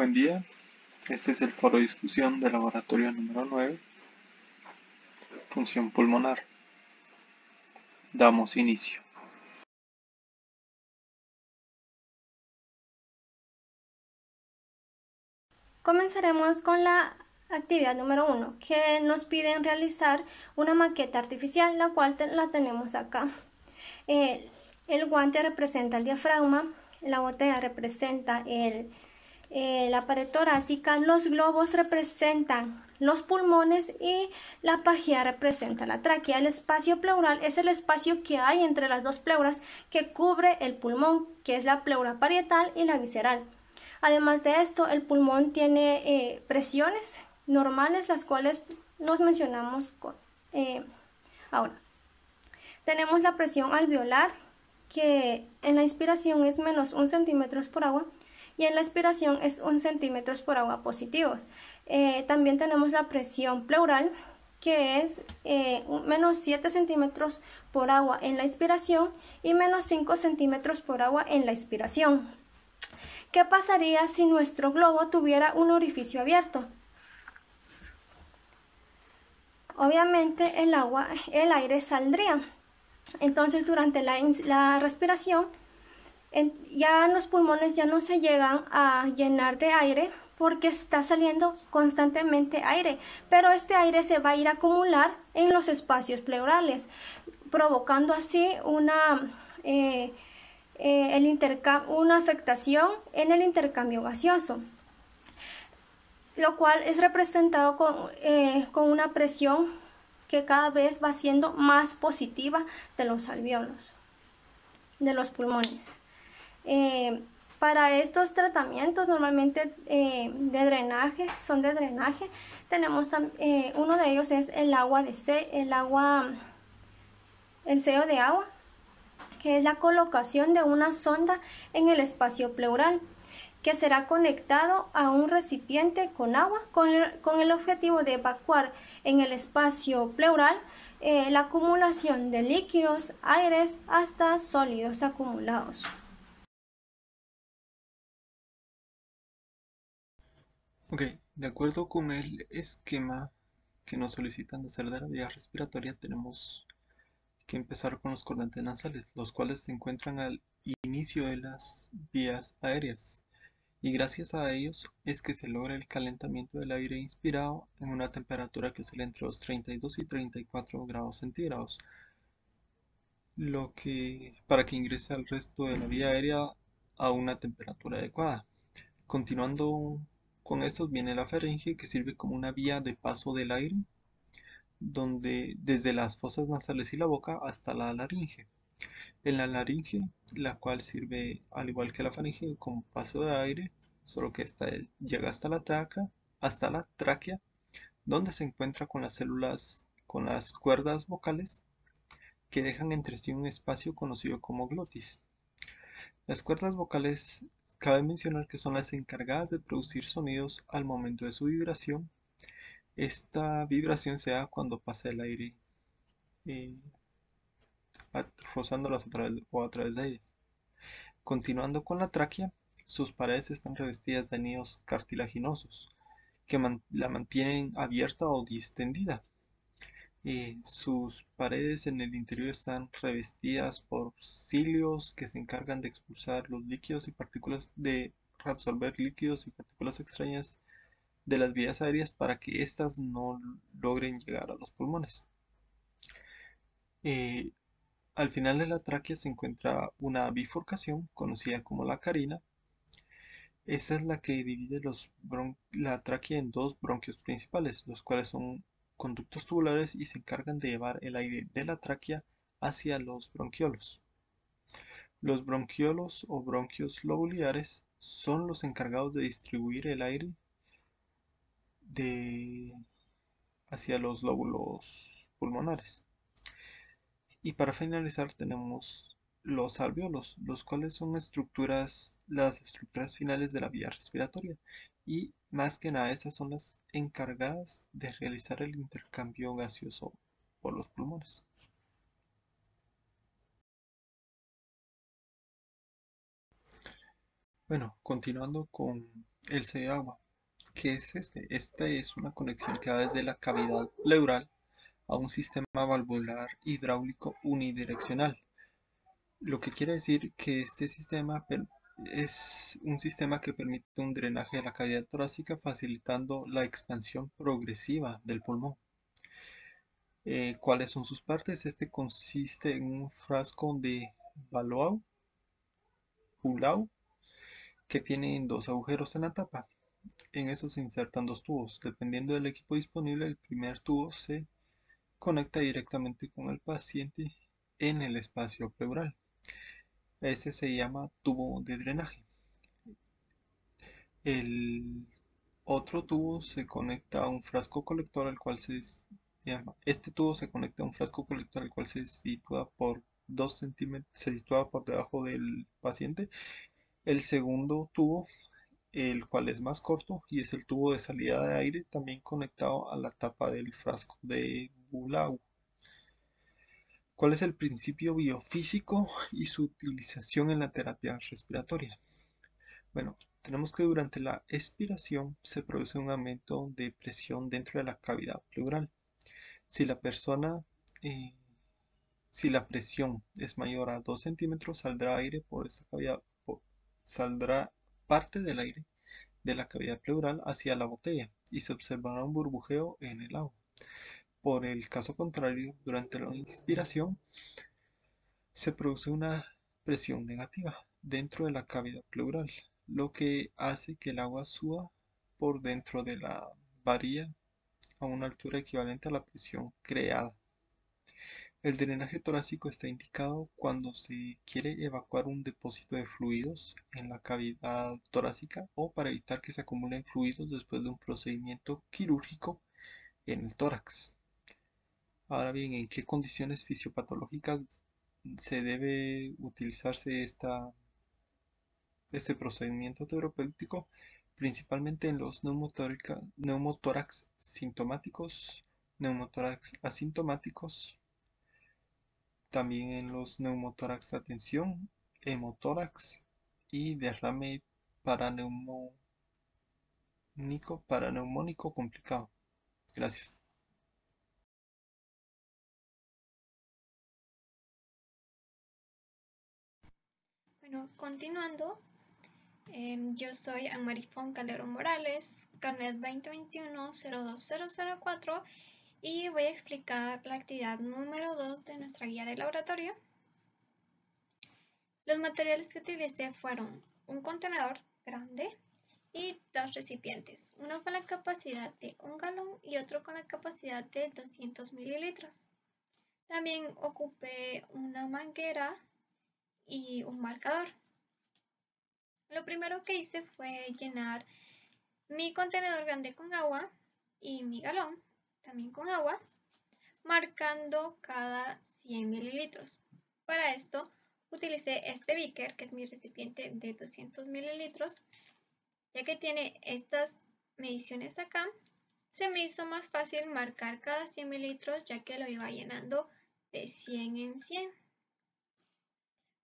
Buen día, este es el foro de discusión del laboratorio número 9, función pulmonar. Damos inicio. Comenzaremos con la actividad número 1, que nos piden realizar una maqueta artificial, la cual la tenemos acá. El guante representa el diafragma, la botella representa la pared torácica, los globos representan los pulmones y la pajea representa la tráquea. El espacio pleural es el espacio que hay entre las dos pleuras que cubre el pulmón, que es la pleura parietal y la visceral. Además de esto, el pulmón tiene presiones normales, las cuales nos mencionamos ahora. Tenemos la presión alveolar, que en la inspiración es menos 1 centímetros por agua y en la expiración es 1 centímetros por agua positivos. También tenemos la presión pleural, que es menos 7 centímetros por agua en la inspiración y menos 5 centímetros por agua en la expiración. ¿Qué pasaría si nuestro globo tuviera un orificio abierto? Obviamente el aire saldría. Entonces durante la respiración ya los pulmones ya no se llegan a llenar de aire porque está saliendo constantemente aire, pero este aire se va a ir a acumular en los espacios pleurales, provocando así una afectación en el intercambio gaseoso, lo cual es representado con una presión que cada vez va siendo más positiva de los alvéolos, de los pulmones. Para estos tratamientos normalmente de drenaje, tenemos uno de ellos es el sello de agua, que es la colocación de una sonda en el espacio pleural, que será conectado a un recipiente con agua con el objetivo de evacuar en el espacio pleural la acumulación de líquidos, aires hasta sólidos acumulados. Ok, de acuerdo con el esquema que nos solicitan hacer de la vía respiratoria, tenemos que empezar con los cordantes nasales, los cuales se encuentran al inicio de las vías aéreas. Y gracias a ellos es que se logra el calentamiento del aire inspirado en una temperatura que oscila entre los 32 y 34 grados centígrados, para que ingrese al resto de la vía aérea a una temperatura adecuada. Continuando con estos viene la faringe, que sirve como una vía de paso del aire, donde desde las fosas nasales y la boca hasta la laringe. En la laringe, la cual sirve al igual que la faringe como paso de aire, solo que esta llega hasta la tráquea, donde se encuentra con las células, con las cuerdas vocales que dejan entre sí un espacio conocido como glotis. Las cuerdas vocales cabe mencionar que son las encargadas de producir sonidos al momento de su vibración. Esta vibración se da cuando pasa el aire eh, rozándolas a través de ellas. Continuando con la tráquea, sus paredes están revestidas de anillos cartilaginosos que la mantienen abierta o distendida. Sus paredes en el interior están revestidas por cilios que se encargan de expulsar los líquidos y partículas, de reabsorber líquidos y partículas extrañas de las vías aéreas para que éstas no logren llegar a los pulmones. Eh, Al final de la tráquea se encuentra una bifurcación conocida como la carina. Esta es la que divide la tráquea en dos bronquios principales, los cuales son conductos tubulares y se encargan de llevar el aire de la tráquea hacia los bronquiolos. Los bronquiolos o bronquios lobulares son los encargados de distribuir el aire de, hacia los lóbulos pulmonares. Y para finalizar tenemos los alvéolos, los cuales son las estructuras finales de la vía respiratoria. Y más que nada, estas son las encargadas de realizar el intercambio gaseoso por los pulmones. Bueno, continuando con el sello de agua. ¿Qué es este? Este es una conexión que va desde la cavidad pleural a un sistema valvular hidráulico unidireccional. Lo que quiere decir que este sistema es un sistema que permite un drenaje de la cavidad torácica, facilitando la expansión progresiva del pulmón. ¿Cuáles son sus partes? Este consiste en un frasco de Palau que tiene dos agujeros en la tapa. En eso se insertan dos tubos. Dependiendo del equipo disponible, el primer tubo se conecta directamente con el paciente en el espacio pleural. Ese se llama tubo de drenaje. El otro tubo se conecta a un frasco colector al cual este tubo se conecta a un frasco colector al cual se sitúa por 2 centímetros, se sitúa por debajo del paciente. El segundo tubo, el cual es más corto y es el tubo de salida de aire, también conectado a la tapa del frasco de Bulau. ¿Cuál es el principio biofísico y su utilización en la terapia respiratoria? Bueno, tenemos que durante la expiración se produce un aumento de presión dentro de la cavidad pleural. Si la persona, eh, si la presión es mayor a 2 centímetros, saldrá aire por esa cavidad, saldrá parte del aire de la cavidad pleural hacia la botella y se observará un burbujeo en el agua. Por el caso contrario, durante la inspiración se produce una presión negativa dentro de la cavidad pleural, lo que hace que el agua suba por dentro de la varilla a una altura equivalente a la presión creada. El drenaje torácico está indicado cuando se quiere evacuar un depósito de fluidos en la cavidad torácica o para evitar que se acumulen fluidos después de un procedimiento quirúrgico en el tórax. Ahora bien, ¿en qué condiciones fisiopatológicas se debe utilizarse este procedimiento terapéutico? Principalmente en los neumotórax sintomáticos, neumotórax asintomáticos, también en los neumotórax a tensión, hemotórax y derrame paraneumónico complicado. Gracias. Bueno, continuando, yo soy Anmarifón Calderón Morales, carnet 2021-02004, y voy a explicar la actividad número 2 de nuestra guía de laboratorio. Los materiales que utilicé fueron un contenedor grande y dos recipientes, uno con la capacidad de 1 galón y otro con la capacidad de 200 mililitros. También ocupé una manguera y un marcador. Lo primero que hice fue llenar mi contenedor grande con agua y mi galón también con agua, marcando cada 100 mililitros. Para esto utilicé este beaker, que es mi recipiente de 200 mililitros. Ya que tiene estas mediciones acá, se me hizo más fácil marcar cada 100 mililitros, ya que lo iba llenando de 100 en 100.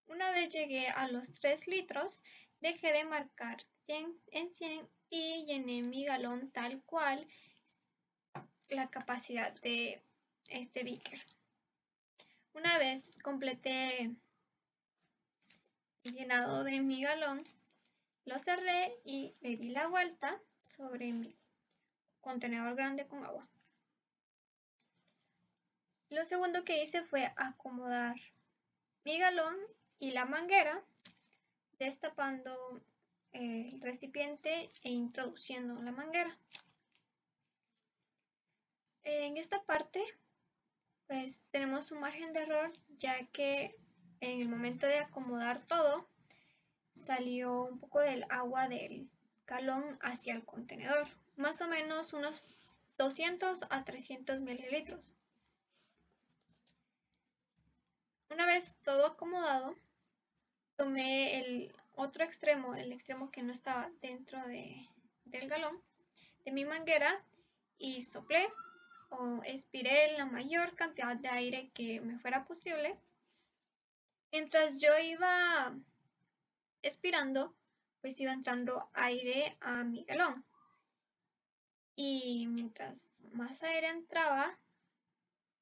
Una vez llegué a los 3 litros, dejé de marcar 100 en 100 y llené mi galón tal cual la capacidad de este beaker. Una vez completé el llenado de mi galón, lo cerré y le di la vuelta sobre mi contenedor grande con agua. Lo segundo que hice fue acomodar mi galón y la manguera, destapando el recipiente e introduciendo la manguera. En esta parte pues tenemos un margen de error, ya que en el momento de acomodar todo salió un poco del agua del galón hacia el contenedor, más o menos unos 200 a 300 mililitros. Una vez todo acomodado, tomé el otro extremo, el extremo que no estaba dentro del galón, de mi manguera, y soplé o expiré la mayor cantidad de aire que me fuera posible. Mientras yo iba expirando, pues iba entrando aire a mi galón. Y mientras más aire entraba,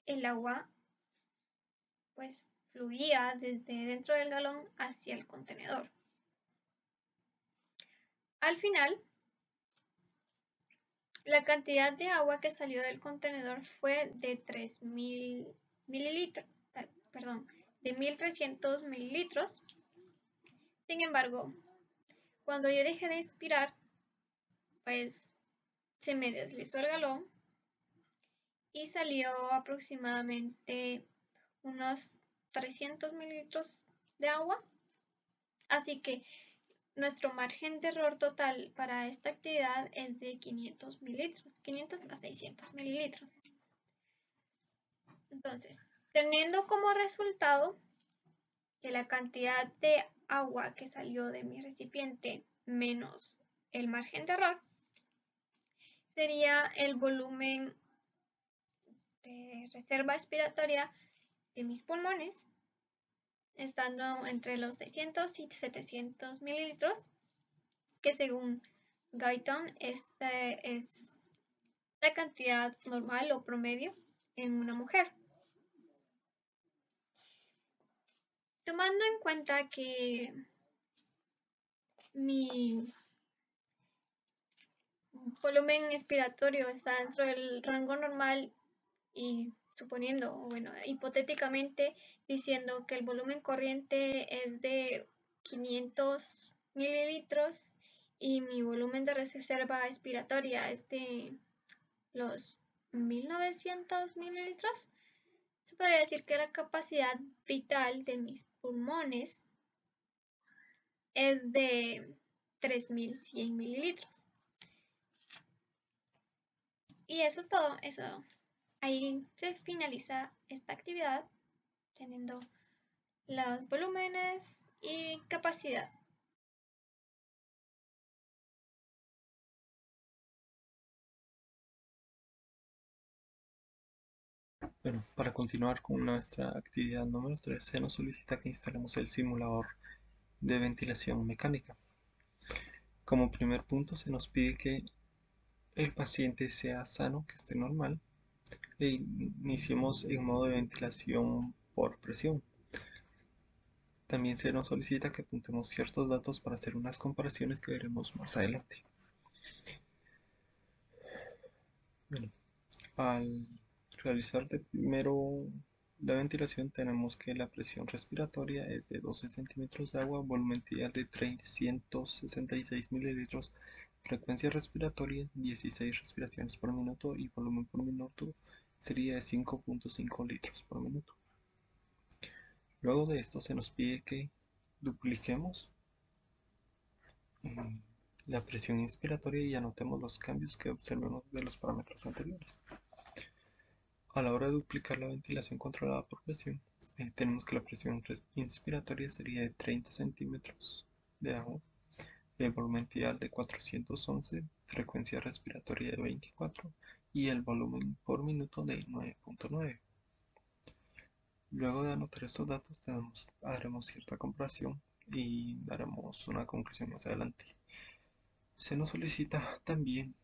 el agua pues fluía desde dentro del galón hacia el contenedor. Al final, la cantidad de agua que salió del contenedor fue de 3.000 mililitros, perdón, de 1.300 mililitros. Sin embargo, cuando yo dejé de inspirar, pues se me deslizó el galón y salió aproximadamente unos 300 mililitros de agua. Así que nuestro margen de error total para esta actividad es de 500 mililitros, 500 a 600 mililitros. Entonces, teniendo como resultado que la cantidad de agua que salió de mi recipiente menos el margen de error sería el volumen de reserva expiratoria de mis pulmones, estando entre los 600 y 700 mililitros, que según Guyton esta es la cantidad normal o promedio en una mujer. Tomando en cuenta que mi volumen expiratorio está dentro del rango normal y suponiendo, bueno, hipotéticamente diciendo que el volumen corriente es de 500 mililitros y mi volumen de reserva expiratoria es de los 1900 mililitros, se podría decir que la capacidad vital de mis pulmones es de 3100 mililitros. Y eso es todo. Ahí se finaliza esta actividad teniendo los volúmenes y capacidad. Bueno, para continuar con nuestra actividad número 3, se nos solicita que instalemos el simulador de ventilación mecánica. Como primer punto se nos pide que el paciente sea sano, que esté normal, e iniciemos en modo de ventilación por presión. También se nos solicita que apuntemos ciertos datos para hacer unas comparaciones que veremos más adelante. Bueno, al realizar de primero la ventilación tenemos que la presión respiratoria es de 12 centímetros de agua, volumen ideal de 366 mililitros, frecuencia respiratoria 16 respiraciones por minuto y volumen por minuto sería de 5.5 litros por minuto. Luego de esto se nos pide que dupliquemos la presión inspiratoria y anotemos los cambios que observemos de los parámetros anteriores. A la hora de duplicar la ventilación controlada por presión, tenemos que la presión inspiratoria sería de 30 centímetros de agua, el volumen ideal de 411, frecuencia respiratoria de 24 y el volumen por minuto de 9.9. Luego de anotar estos datos haremos cierta comparación y daremos una conclusión más adelante. Se nos solicita también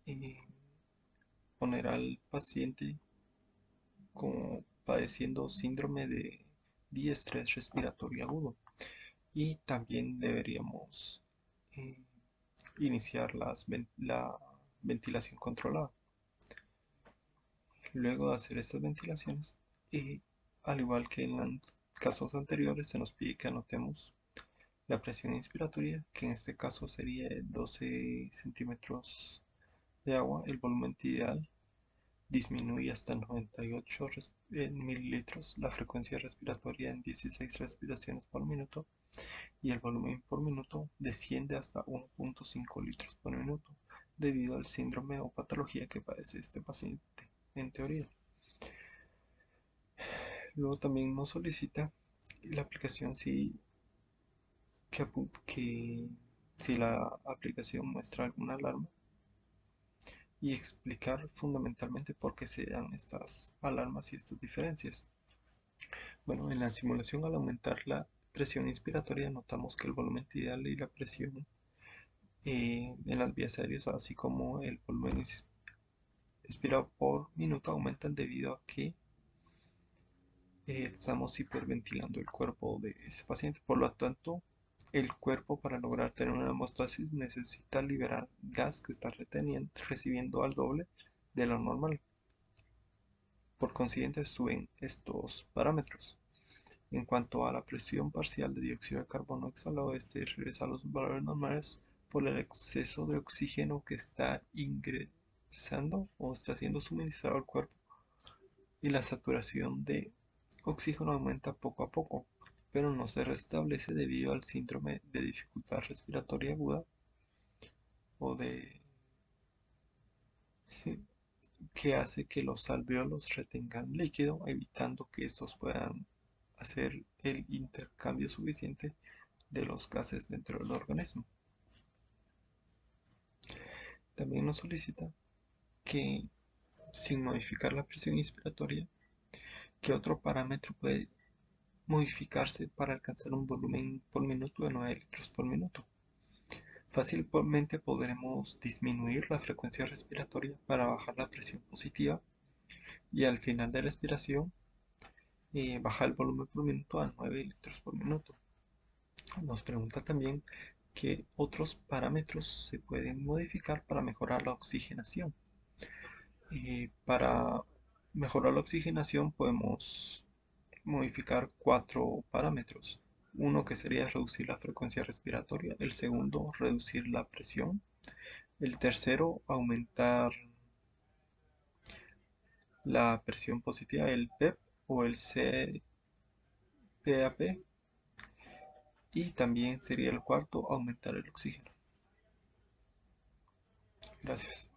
eh, poner al paciente como padeciendo síndrome de diestrés respiratorio agudo y también deberíamos eh, iniciar la ventilación controlada. Luego de hacer estas ventilaciones, al igual que en los casos anteriores, se nos pide que anotemos la presión inspiratoria, que en este caso sería de 12 centímetros de agua, el volumen ideal disminuye hasta 98 mililitros, la frecuencia respiratoria en 16 respiraciones por minuto y el volumen por minuto desciende hasta 1.5 litros por minuto debido al síndrome o patología que padece este paciente en teoría. Luego también nos solicita la aplicación si la aplicación muestra alguna alarma y explicar fundamentalmente por qué se dan estas alarmas y estas diferencias. Bueno, en la simulación al aumentar la presión inspiratoria, notamos que el volumen ideal y la presión en las vías aéreas, así como el volumen expirado por minuto, aumentan debido a que estamos hiperventilando el cuerpo de ese paciente. Por lo tanto, el cuerpo, para lograr tener una hemostasis, necesita liberar gas que está recibiendo al doble de lo normal. Por consiguiente, suben estos parámetros. En cuanto a la presión parcial de dióxido de carbono exhalado, este regresa a los valores normales por el exceso de oxígeno que está ingresando o está siendo suministrado al cuerpo, y la saturación de oxígeno aumenta poco a poco, pero no se restablece debido al síndrome de dificultad respiratoria aguda o de sí, que hace que los alvéolos retengan líquido, evitando que estos puedan hacer el intercambio suficiente de los gases dentro del organismo. También nos solicita que, sin modificar la presión inspiratoria, ¿qué otro parámetro puede modificarse para alcanzar un volumen por minuto de 9 litros por minuto? Fácilmente podremos disminuir la frecuencia respiratoria para bajar la presión positiva y al final de la expiración bajar el volumen por minuto a 9 litros por minuto. Nos pregunta también qué otros parámetros se pueden modificar para mejorar la oxigenación. Para mejorar la oxigenación podemos modificar 4 parámetros. Uno que sería reducir la frecuencia respiratoria, el segundo reducir la presión, el tercero aumentar la presión positiva, el PEP o el CPAP, y también sería el cuarto aumentar el oxígeno. Gracias.